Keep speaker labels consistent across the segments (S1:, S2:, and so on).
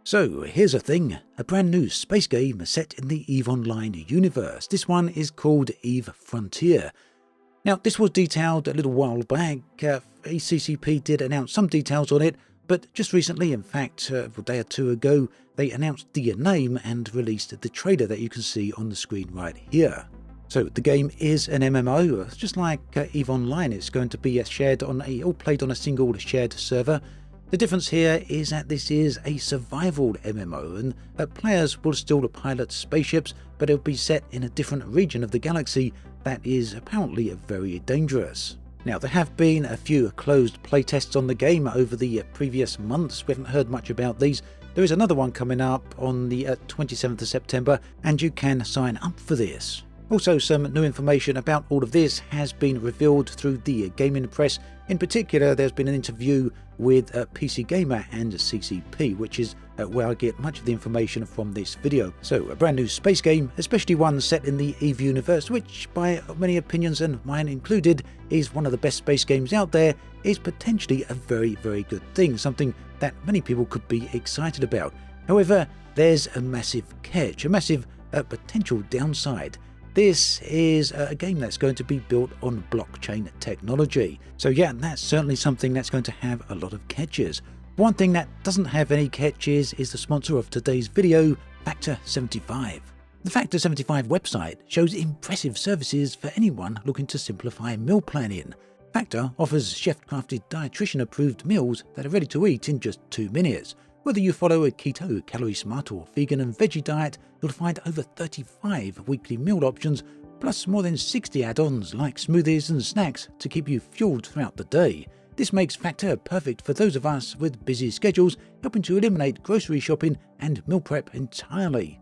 S1: So here's a thing, a brand new space game set in the EVE Online universe. This one is called EVE Frontier. Now this was detailed a little while back, CCP did announce some details on it, but just recently, in fact a day or two ago, they announced the name and released the trailer that you can see on the screen right here. So the game is an MMO, just like EVE Online. It's going to be shared on all played on a single shared server. The difference here is that this is a survival MMO, and players will still pilot spaceships, but it'll be set in a different region of the galaxy that is apparently very dangerous. Now, there have been a few closed playtests on the game over the previous months. We haven't heard much about these. There is another one coming up on the 27th of September, and you can sign up for this. Also, some new information about all of this has been revealed through the gaming press. In particular, there's been an interview with PC Gamer and CCP, which is where I get much of the information from this video. So, a brand new space game, especially one set in the EVE universe, which by many opinions, and mine included, is one of the best space games out there, is potentially a very, very good thing, something that many people could be excited about. However, there's a massive catch, a massive potential downside. This is a game that's going to be built on blockchain technology. So yeah, that's certainly something that's going to have a lot of catches. One thing that doesn't have any catches is the sponsor of today's video, Factor 75. The Factor 75 website shows impressive services for anyone looking to simplify meal planning. Factor offers chef-crafted dietitian-approved meals that are ready to eat in just 2 minutes. Whether you follow a keto, calorie smart or vegan and veggie diet, you'll find over 35 weekly meal options, plus more than 60 add-ons like smoothies and snacks to keep you fueled throughout the day. This makes Factor perfect for those of us with busy schedules, helping to eliminate grocery shopping and meal prep entirely.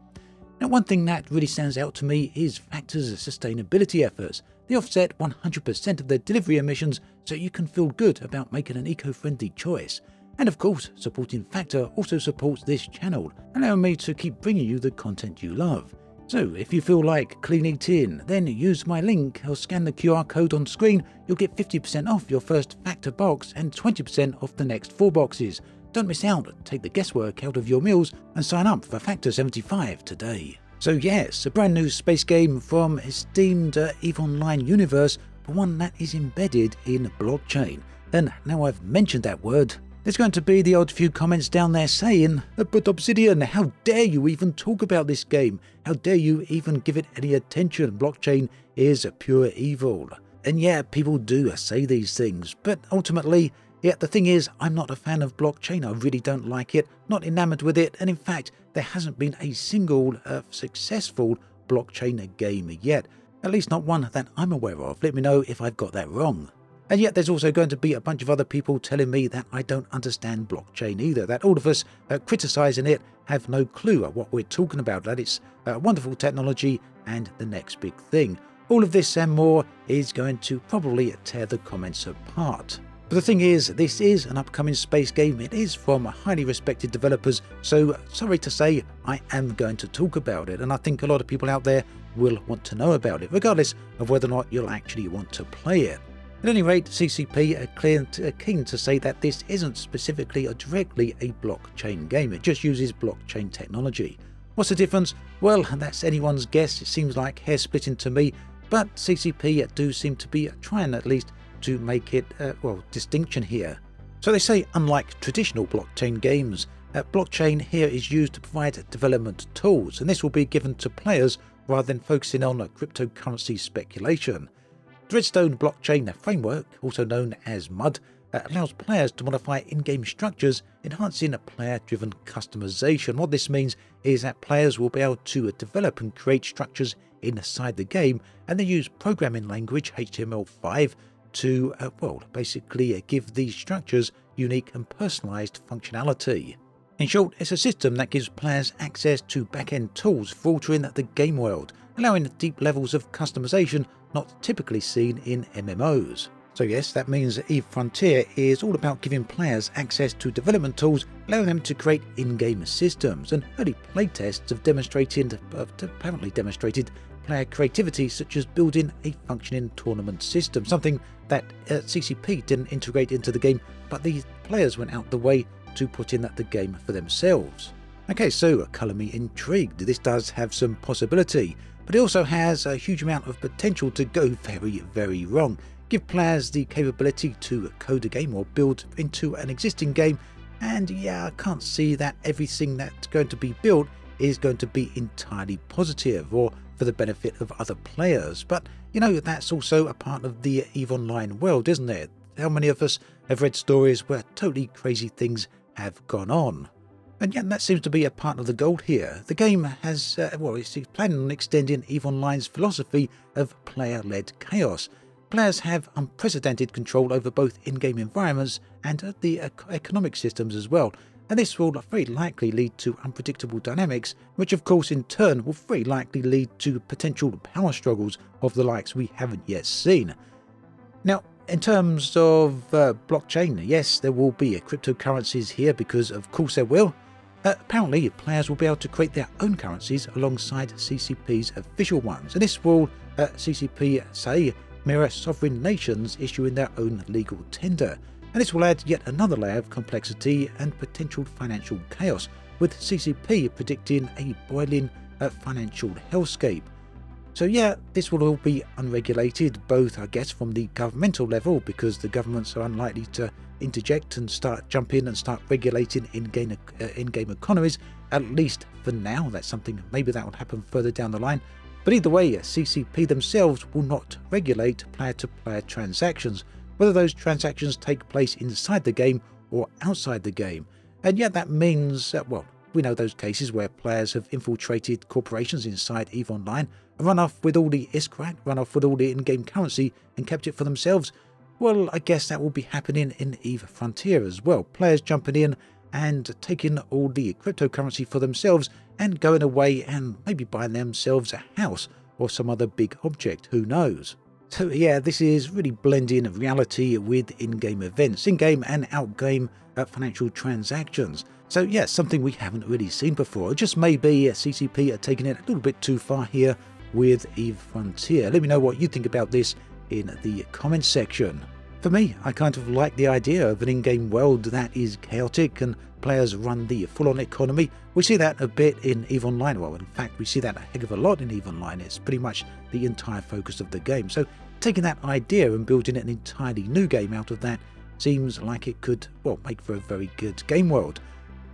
S1: Now, one thing that really stands out to me is Factor's sustainability efforts. They offset 100% of their delivery emissions, so you can feel good about making an eco-friendly choice. And of course, supporting Factor also supports this channel, allowing me to keep bringing you the content you love. So if you feel like clean eating, then use my link or scan the QR code on screen. You'll get 50% off your first Factor box and 20% off the next 4 boxes. Don't miss out, take the guesswork out of your meals and sign up for Factor 75 today. So yes, a brand new space game from esteemed EVE Online universe, but one that is embedded in blockchain. And now I've mentioned that word, there's going to be the odd few comments down there saying, "But Obsidian, how dare you even talk about this game? How dare you even give it any attention? Blockchain is pure evil." And yeah, people do say these things, but ultimately, yeah, the thing is, I'm not a fan of blockchain. I really don't like it, not enamored with it, and in fact, there hasn't been a single successful blockchain game yet. At least not one that I'm aware of. Let me know if I've got that wrong. And yet there's also going to be a bunch of other people telling me that I don't understand blockchain either, that all of us criticising it have no clue what we're talking about, that it's wonderful technology and the next big thing. All of this and more is going to probably tear the comments apart. But the thing is, this is an upcoming space game. It is from highly respected developers, so sorry to say, I am going to talk about it, and I think a lot of people out there will want to know about it, regardless of whether or not you'll actually want to play it. At any rate, CCP are keen to say that this isn't specifically or directly a blockchain game, it just uses blockchain technology. What's the difference? Well, that's anyone's guess. It seems like hair splitting to me, but CCP do seem to be trying at least to make it, distinction here. So they say, unlike traditional blockchain games, blockchain here is used to provide development tools, and this will be given to players rather than focusing on cryptocurrency speculation. The Redstone blockchain framework, also known as MUD, allows players to modify in-game structures, enhancing player-driven customization. What this means is that players will be able to develop and create structures inside the game, and they use programming language HTML5 to, basically give these structures unique and personalized functionality. In short, it's a system that gives players access to back-end tools for altering the game world, allowing deep levels of customization not typically seen in MMOs. So yes, that means EVE Frontier is all about giving players access to development tools, allowing them to create in-game systems, and early playtests have apparently demonstrated player creativity, such as building a functioning tournament system, something that CCP didn't integrate into the game, but the players went out the way to put in the game for themselves. Okay, so colour me intrigued. This does have some possibility, but it also has a huge amount of potential to go very, very wrong. Give players the capability to code a game or build into an existing game, and yeah, I can't see that everything that's going to be built is going to be entirely positive or for the benefit of other players. But you know, that's also a part of the EVE Online world, isn't it? How many of us have read stories where totally crazy things have gone on? And yet that seems to be a part of the goal here. The game has, it's planning on extending EVE Online's philosophy of player-led chaos. Players have unprecedented control over both in-game environments and the economic systems as well, and this will very likely lead to unpredictable dynamics, which of course in turn will very likely lead to potential power struggles of the likes we haven't yet seen. Now, in terms of blockchain, yes, there will be cryptocurrencies here because of course there will. Apparently, players will be able to create their own currencies alongside CCP's official ones, and this will, CCP say, mirror sovereign nations issuing their own legal tender. And this will add yet another layer of complexity and potential financial chaos, with CCP predicting a boiling financial hellscape. So yeah, this will all be unregulated, both I guess from the governmental level, because the governments are unlikely to interject and jump in and start regulating in-game economies, at least for now. That's something, maybe that will happen further down the line. But either way, CCP themselves will not regulate player-to-player transactions, whether those transactions take place inside the game or outside the game. And yet that means that, well, we know those cases where players have infiltrated corporations inside EVE Online, run off with all the ISKRAT, run off with all the in-game currency and kept it for themselves. Well, I guess that will be happening in EVE Frontier as well. Players jumping in and taking all the cryptocurrency for themselves and going away and maybe buying themselves a house or some other big object, who knows. So yeah, this is really blending reality with in-game events, in-game and out-game financial transactions. So yeah, something we haven't really seen before. Just maybe CCP are taking it a little bit too far here with EVE Frontier. Let me know what you think about this in the comments section. For me, I kind of like the idea of an in-game world that is chaotic and players run the full-on economy. We see that a bit in EVE Online. Well, in fact, we see that a heck of a lot in EVE Online. It's pretty much the entire focus of the game. So taking that idea and building an entirely new game out of that seems like it could, well, make for a very good game world.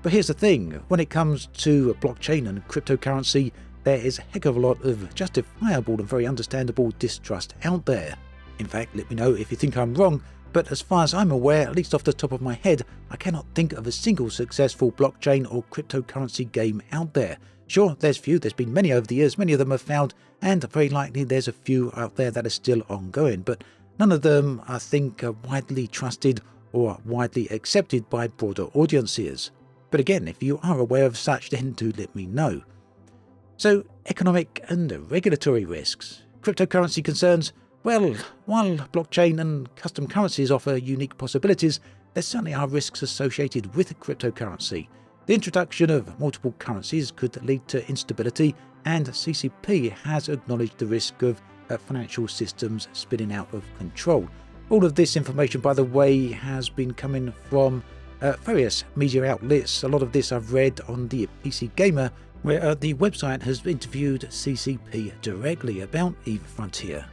S1: But here's the thing, when it comes to blockchain and cryptocurrency, there is a heck of a lot of justifiable and very understandable distrust out there. In fact, let me know if you think I'm wrong, but as far as I'm aware, at least off the top of my head, I cannot think of a single successful blockchain or cryptocurrency game out there. Sure, there's been many over the years, many of them have failed, and very likely there's a few out there that are still ongoing, but none of them, I think, are widely trusted or widely accepted by broader audiences. But again, if you are aware of such, then do let me know. So, economic and regulatory risks. Cryptocurrency concerns. Well, while blockchain and custom currencies offer unique possibilities, there certainly are risks associated with cryptocurrency. The introduction of multiple currencies could lead to instability, and CCP has acknowledged the risk of financial systems spinning out of control. All of this information, by the way, has been coming from various media outlets. A lot of this I've read on the PC Gamer, where the website has interviewed CCP directly about EVE Frontier.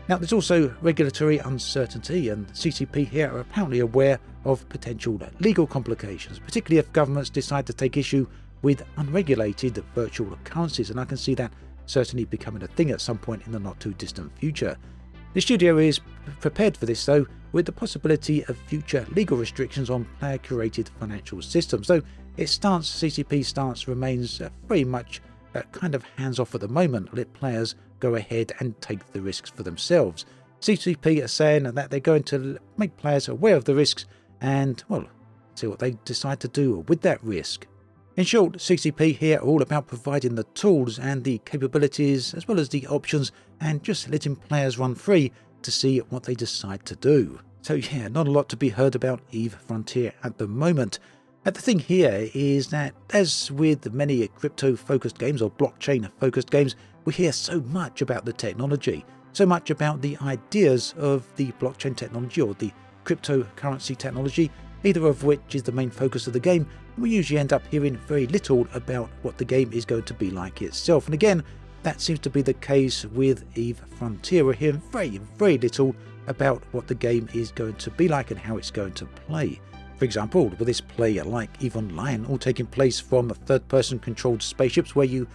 S1: Now, there's also regulatory uncertainty, and CCP here are apparently aware of potential legal complications, particularly if governments decide to take issue with unregulated virtual currencies, and I can see that certainly becoming a thing at some point in the not too distant future. The studio is prepared for this, though, with the possibility of future legal restrictions on player-curated financial systems, though CCP's stance remains very much kind of hands-off at the moment. Let players go ahead and take the risks for themselves. CCP are saying that they're going to make players aware of the risks and, well, see what they decide to do with that risk. In short, CCP here are all about providing the tools and the capabilities as well as the options and just letting players run free to see what they decide to do. So yeah, not a lot to be heard about EVE Frontier at the moment. And the thing here is that, as with many crypto-focused games or blockchain-focused games, we hear so much about the technology, so much about the ideas of the blockchain technology or the cryptocurrency technology, either of which is the main focus of the game, and we usually end up hearing very little about what the game is going to be like itself. And again, that seems to be the case with EVE Frontier. We're hearing very little about what the game is going to be like and how it's going to play. For example, will this play like EVE Online, all taking place from third-person controlled spaceships where you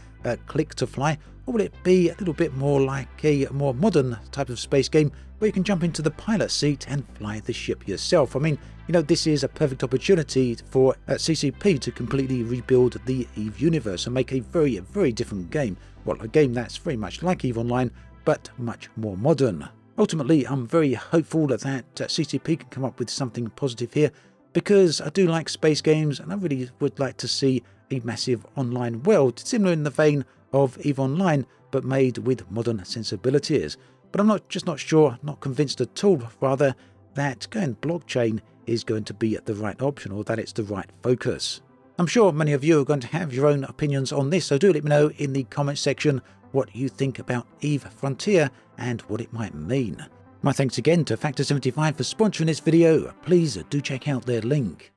S1: click to fly, or will it be a little bit more like a more modern type of space game where you can jump into the pilot seat and fly the ship yourself? I mean, you know, this is a perfect opportunity for CCP to completely rebuild the EVE universe and make a very different game. Well, a game that's very much like EVE Online, but much more modern. Ultimately, I'm very hopeful that CCP can come up with something positive here, because I do like space games and I really would like to see a massive online world, similar in the vein of EVE Online, but made with modern sensibilities. But I'm not sure, not convinced at all, rather, that going blockchain is going to be the right option, or that it's the right focus. I'm sure many of you are going to have your own opinions on this, so do let me know in the comment section what you think about EVE Frontier and what it might mean. My thanks again to Factor 75 for sponsoring this video. Please do check out their link.